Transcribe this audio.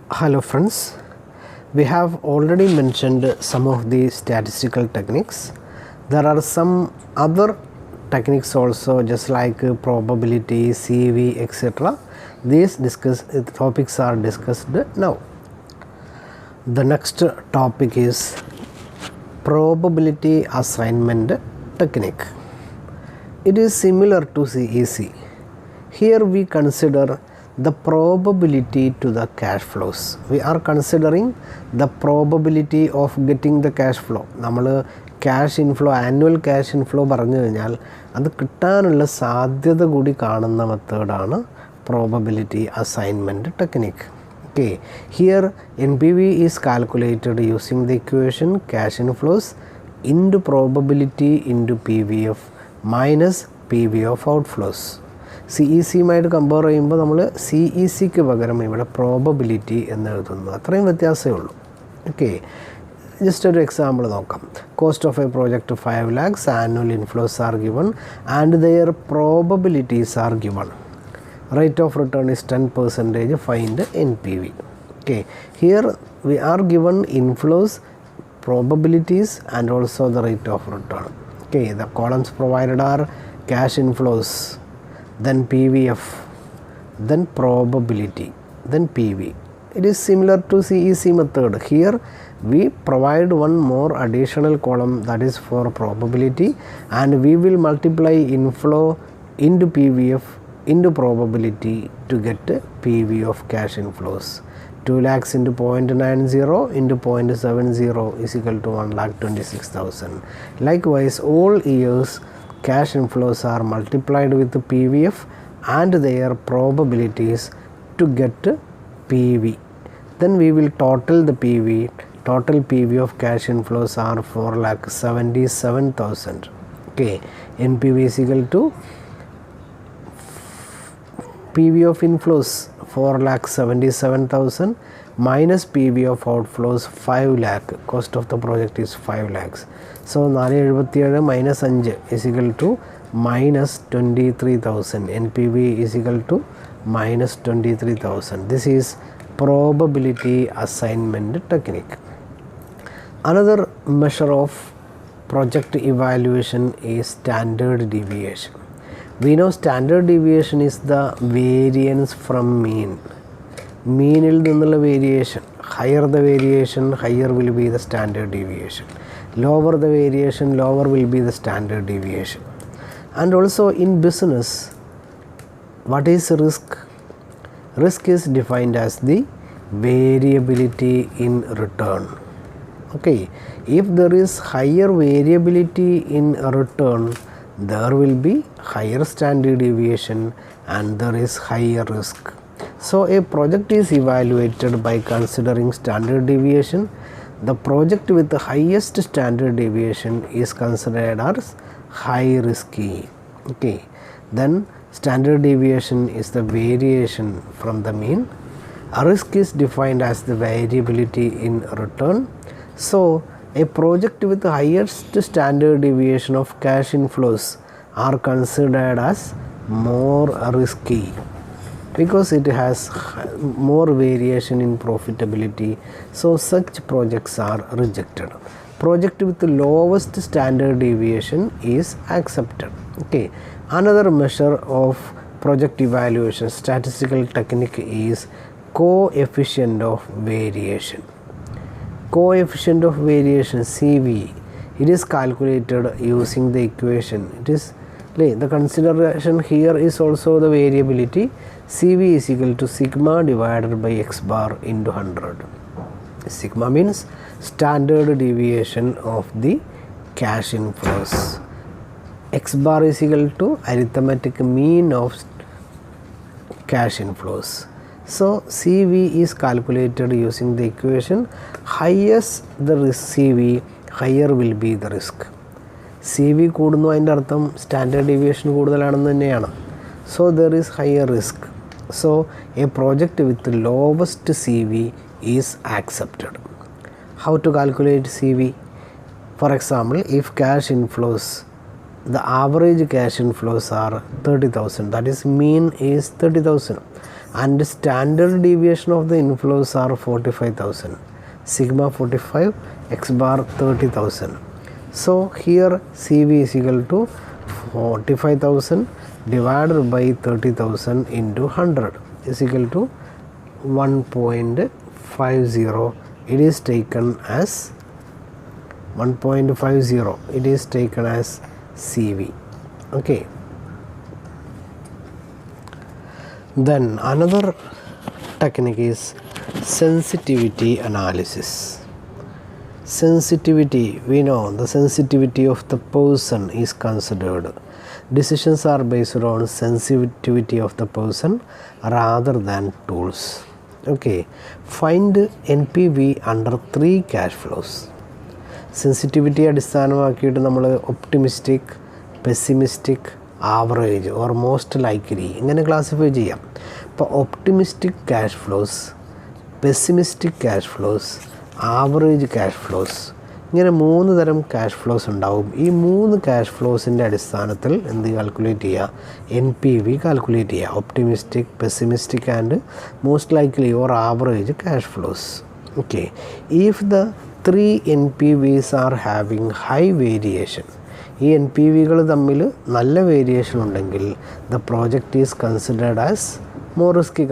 Hello friends, we have already mentioned some of the statistical techniques. There are some other techniques also, just like probability, CV, etc. These topics are discussed now. The next topic is probability assignment technique. It is similar to CEC. Here we consider the probability to the cash flows. We are considering the probability of getting the cash flow. നമ്മൾ cash inflow annual cash inflow പറഞ്ഞു കഴിഞ്ഞാൽ അത് കിട്ടാനുള്ള സാധ്യത കൂടി കാണുന്ന മെത്തേഡാണ് probability assignment technique. Okay, here NPV is calculated using the equation cash inflows into probability into PVF minus PV of outflows. CEC-യുമായിട്ട് കമ്പയർ ചെയ്യുമ്പോൾ നമ്മൾ CEC-ക്ക് പകരം ഇവിടെ പ്രോബബിലിറ്റി എന്ന് എഴുതുന്നു. അത്രയും വ്യത്യാസമേ ഉള്ളൂ. ഓക്കെ, ജസ്റ്റ് ഒരു എക്സാമ്പിൾ നോക്കാം. Cost of A project 5 lakhs, annual inflows are given and their probabilities are given. Rate of return is 10%, find NPV. Okay, here we are given inflows, probabilities and also the rate of return. Okay, the columns provided are cash inflows, then PVF, then probability, then PV. It is similar to CEC method. Here we provide one more additional column, that is for probability, and we will multiply inflow into PVF into probability to get PV of cash inflows. 2 lakhs into 0.90 into 0.70 is equal to 1,26,000. Likewise, all years cash inflows are multiplied with the PVF and their probabilities to get PV. Then we will total the PV. Total PV of cash inflows are 4,77,000. Okay, NPV is equal to PV of inflows 4,77,000 minus PV of outflows 5 lakh. Cost of the project is 5 lakhs. So 477 minus 5 is equal to minus 23,000. NPV is equal to minus 23,000. This is probability assignment technique. Another measure of project evaluation is standard deviation. We know standard deviation is the variance from mean. Meanil ninnulla variation. Higher the variation, higher will be the standard deviation. Lower the variation, lower will be the standard deviation. And also in business, what is risk? Risk is defined as the variability in return. Okay, if there is higher variability in return, there will be higher standard deviation and there is higher risk. So a project is evaluated by considering standard deviation. The project with the highest standard deviation is considered as high risky. Okay, then standard deviation is the variation from the mean. A risk is defined as the variability in return. So a project with the highest standard deviation of cash inflows are considered as more risky because it has more variation in profitability. So such projects are rejected. Project with the lowest standard deviation is accepted. Okay, another measure of project evaluation statistical technique is coefficient of variation. Coefficient of variation CV, it is calculated using the equation. It is the consideration here is also the variability. CV is equal to sigma divided by x bar into 100. Sigma means standard deviation of the cash inflows. X bar is equal to arithmetic mean of cash inflows. So CV is calculated using the equation. Highest the risk CV, higher will be the risk. CV കൂടുന്നു അതിൻ്റെ അർത്ഥം standard deviation കൂടുതലാണെന്ന് തന്നെയാണ്. So there is higher risk. So a project with lowest CV is accepted. How to calculate CV? For example, if cash inflows, the average cash inflows are 30,000, that is mean is 30,000. and standard deviation of the inflows are 45,000. Sigma 45, X bar 30,000. So here CV is equal to 45,000 divided by 30,000 into 100 is equal to 1.50. It is taken as 1.50. It is taken as CV. Okay. Then another technique is sensitivity analysis. Sensitivity, we know the sensitivity of the person is considered. Decisions are based on sensitivity of the person rather than tools. Okay, find NPV under 3 cash flows. സെൻസിറ്റിവിറ്റി അടിസ്ഥാനമാക്കിയിട്ട് നമ്മൾ optimistic, pessimistic, average or most likely ഇങ്ങനെ classify ചെയ്യാം. അപ്പോൾ optimistic cash flows, pessimistic cash flows, average cash flows, ഇങ്ങനെ 3 തരം cash flows ഉണ്ടാവും. ഈ 3 ക്യാഷ് ഫ്ലോസിൻ്റെ അടിസ്ഥാനത്തിൽ എന്ത് കാൽക്കുലേറ്റ് ചെയ്യുക? NPV കാൽക്കുലേറ്റ് ചെയ്യുക. Optimistic, pessimistic and most likely or average cash flows. Okay, if the 3 NPVs are having high variation, ഈ NPVകൾ തമ്മിൽ നല്ല വേരിയേഷൻ ഉണ്ടെങ്കിൽ the project is considered as more risky.